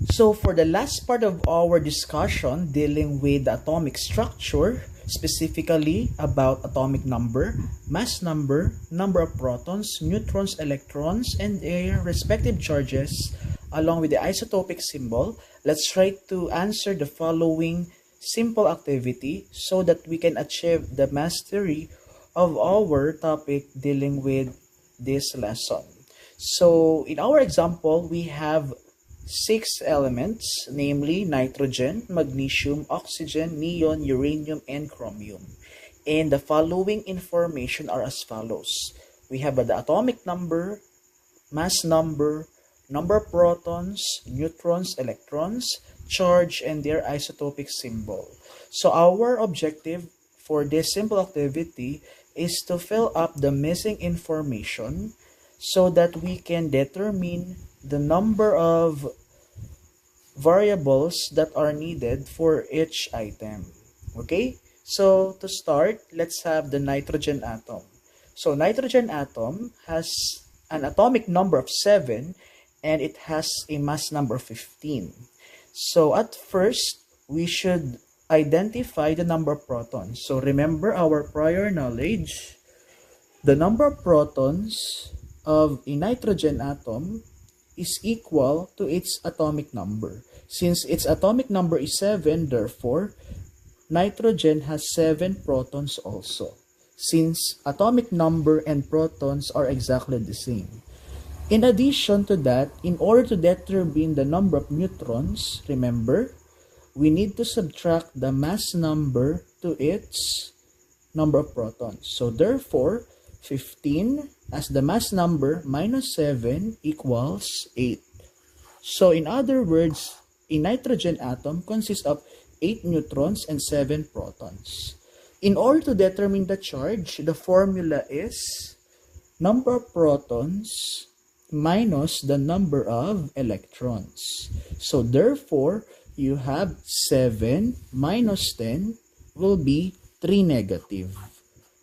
So for the last part of our discussion dealing with the atomic structure, specifically about atomic number, mass number, number of protons, neutrons, electrons, and their respective charges, along with the isotopic symbol, let's try to answer the following simple activity so that we can achieve the mastery of our topic dealing with this lesson. So in our example, we have 6 elements, namely nitrogen, magnesium, oxygen, neon, uranium, and chromium. And the following information are as follows. We have the atomic number, mass number, number of protons, neutrons, electrons, charge, and their isotopic symbol. So our objective for this simple activity is to fill up the missing information so that we can determine the number of variables that are needed for each item. Okay? So to start, let's have the nitrogen atom. So nitrogen atom has an atomic number of 7 and it has a mass number 15. So at first, we should identify the number of protons. So remember our prior knowledge, the number of protons of a nitrogen atom is equal to its atomic number. Since its atomic number is 7, therefore, nitrogen has 7 protons also, since atomic number and protons are exactly the same. In addition to that, in order to determine the number of neutrons, remember, we need to subtract the mass number to its number of protons. So therefore, 15 as the mass number minus 7 equals 8. So in other words, a nitrogen atom consists of 8 neutrons and 7 protons. In order to determine the charge, the formula is number of protons minus the number of electrons. So therefore, you have 7 minus 10 will be 3 negative.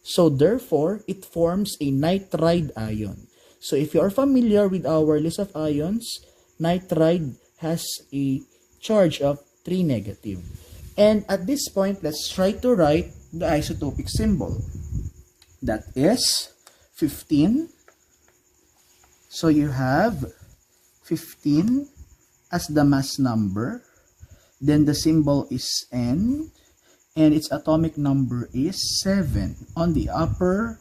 So therefore, it forms a nitride ion. So if you are familiar with our list of ions, nitride has a charge of 3 negative. And at this point, let's try to write the isotopic symbol. That is 15. So you have 15 as the mass number. Then the symbol is N. And its atomic number is 7 on the upper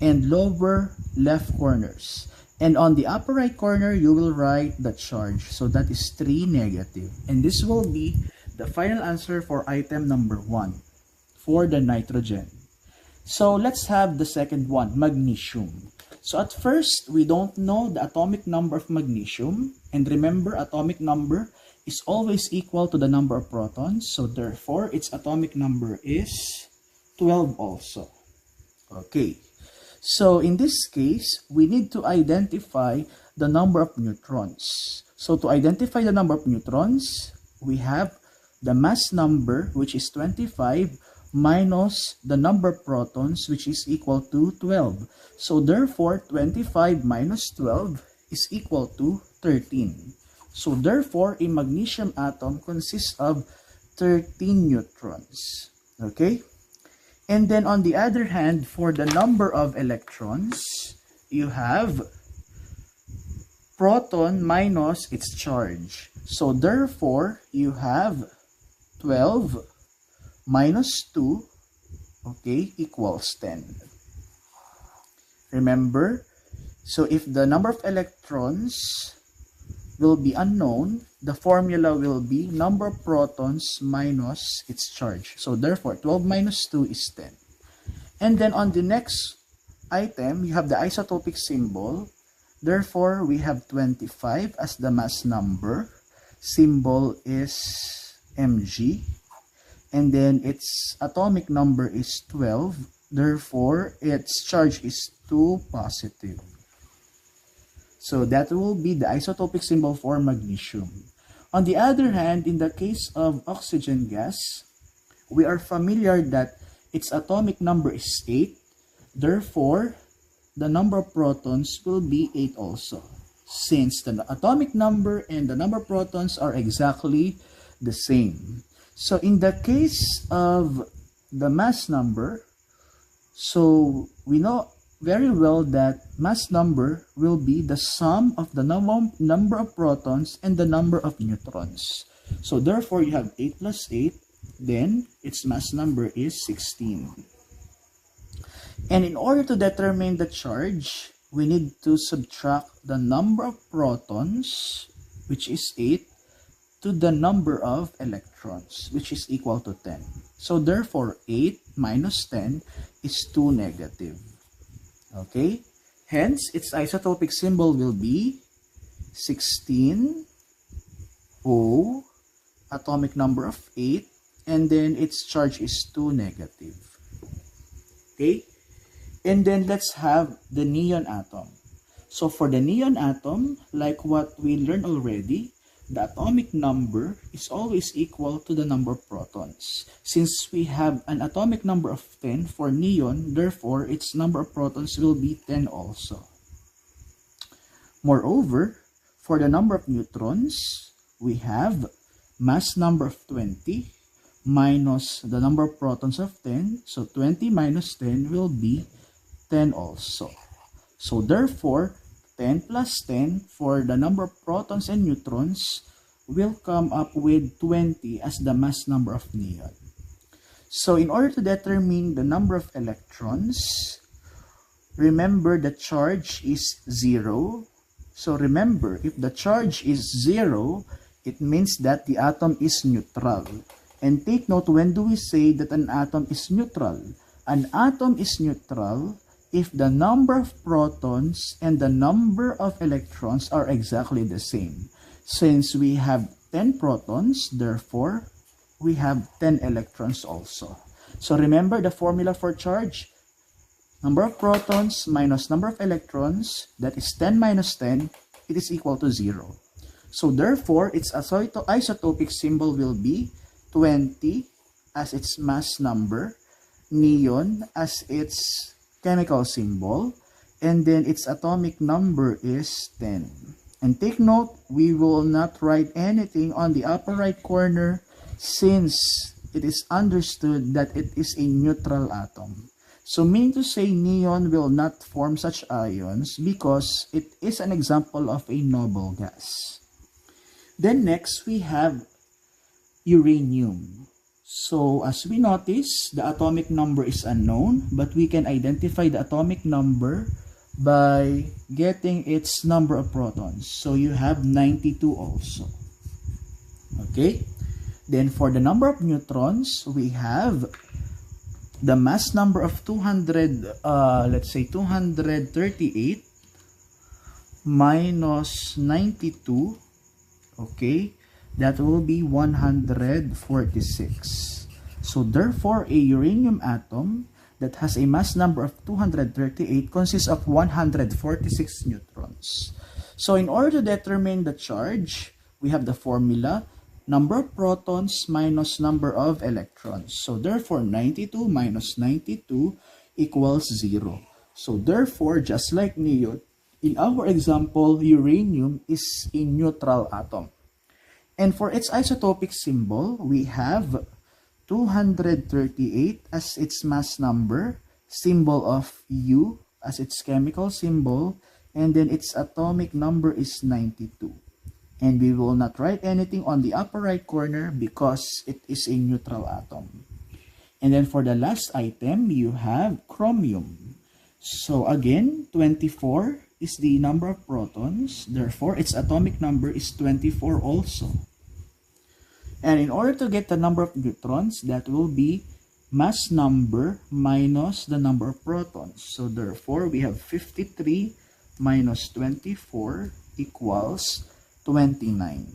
and lower left corners. And on the upper right corner, you will write the charge. So that is 3 negative. And this will be the final answer for item number 1 for the nitrogen. So let's have the second one, magnesium. So at first, we don't know the atomic number of magnesium. And remember, atomic number is always equal to the number of protons. So therefore, its atomic number is 12 also. Okay. So in this case, we need to identify the number of neutrons. So to identify the number of neutrons, we have the mass number, which is 25, minus the number of protons, which is equal to 12. So therefore, 25 minus 12 is equal to 13. So therefore, a magnesium atom consists of 13 neutrons. Okay? And then on the other hand, for the number of electrons, you have proton minus its charge. So therefore, you have 12 minus 2, okay, equals 10. Remember, so if the number of electrons will be unknown, the formula will be number of protons minus its charge. So therefore, 12 minus 2 is 10. And then on the next item, you have the isotopic symbol. Therefore, we have 25 as the mass number. Symbol is Mg. And then its atomic number is 12. Therefore, its charge is 2 positive. So that will be the isotopic symbol for magnesium. On the other hand, in the case of oxygen gas, we are familiar that its atomic number is 8. Therefore, the number of protons will be 8 also. since the atomic number and the number of protons are exactly the same. So in the case of the mass number, so we know very well that mass number will be the sum of the number of protons and the number of neutrons. So therefore, you have 8 plus 8, then its mass number is 16. And in order to determine the charge, we need to subtract the number of protons, which is 8, to the number of electrons, which is equal to 10. So therefore, 8 minus 10 is 2 negative. Okay? Hence, its isotopic symbol will be 16, O, atomic number of 8, and then its charge is 2 negative. Okay? And then let's have the neon atom. So for the neon atom, like what we learned already, the atomic number is always equal to the number of protons. Since we have an atomic number of 10 for neon, therefore its number of protons will be 10 also. Moreover, for the number of neutrons, we have mass number of 20 minus the number of protons of 10. So 20 minus 10 will be 10 also. So therefore, 10 plus 10 for the number of protons and neutrons will come up with 20 as the mass number of neon. So in order to determine the number of electrons, remember the charge is 0. So remember, if the charge is 0, it means that the atom is neutral. And take note, when do we say that an atom is neutral? An atom is neutral if the number of protons and the number of electrons are exactly the same. Since we have 10 protons, therefore, we have 10 electrons also. So remember the formula for charge. Number of protons minus number of electrons, that is 10 minus 10, it is equal to 0. So therefore, its isotopic symbol will be 20 as its mass number, neon as its chemical symbol, and then its atomic number is 10. And take note, we will not write anything on the upper right corner since it is understood that it is a neutral atom. So meaning to say, neon will not form such ions because it is an example of a noble gas. Then next, we have uranium. So as we notice, the atomic number is unknown, but we can identify the atomic number by getting its number of protons. So you have 92 also. Okay? Then for the number of neutrons, we have the mass number of 238 minus 92. Okay? That will be 146. So therefore, a uranium atom that has a mass number of 238 consists of 146 neutrons. So in order to determine the charge, we have the formula, number of protons minus number of electrons. So therefore, 92 minus 92 equals 0. So therefore, just like neon, in our example, uranium is a neutral atom. And for its isotopic symbol, we have 238 as its mass number, symbol of U as its chemical symbol, and then its atomic number is 92. And we will not write anything on the upper right corner because it is a neutral atom. And then for the last item, you have chromium. So again, 24 is the number of protons, therefore its atomic number is 24 also. And in order to get the number of neutrons, that will be mass number minus the number of protons. So therefore, we have 53 minus 24 equals 29.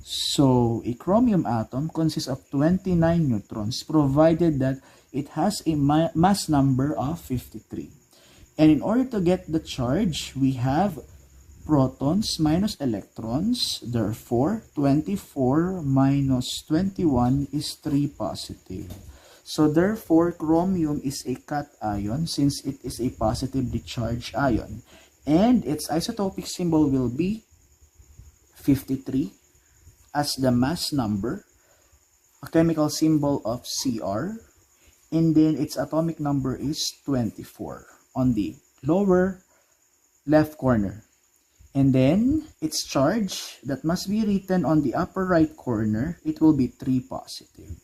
So a chromium atom consists of 29 neutrons provided that it has a mass number of 53. And in order to get the charge, we have protons minus electrons. Therefore, 24 minus 21 is 3 positive. So therefore, chromium is a cation since it is a positively charged ion. And its isotopic symbol will be 53 as the mass number, a chemical symbol of Cr, and then its atomic number is 24 on the lower left corner. And then its charge that must be written on the upper right corner, it will be 3 positive.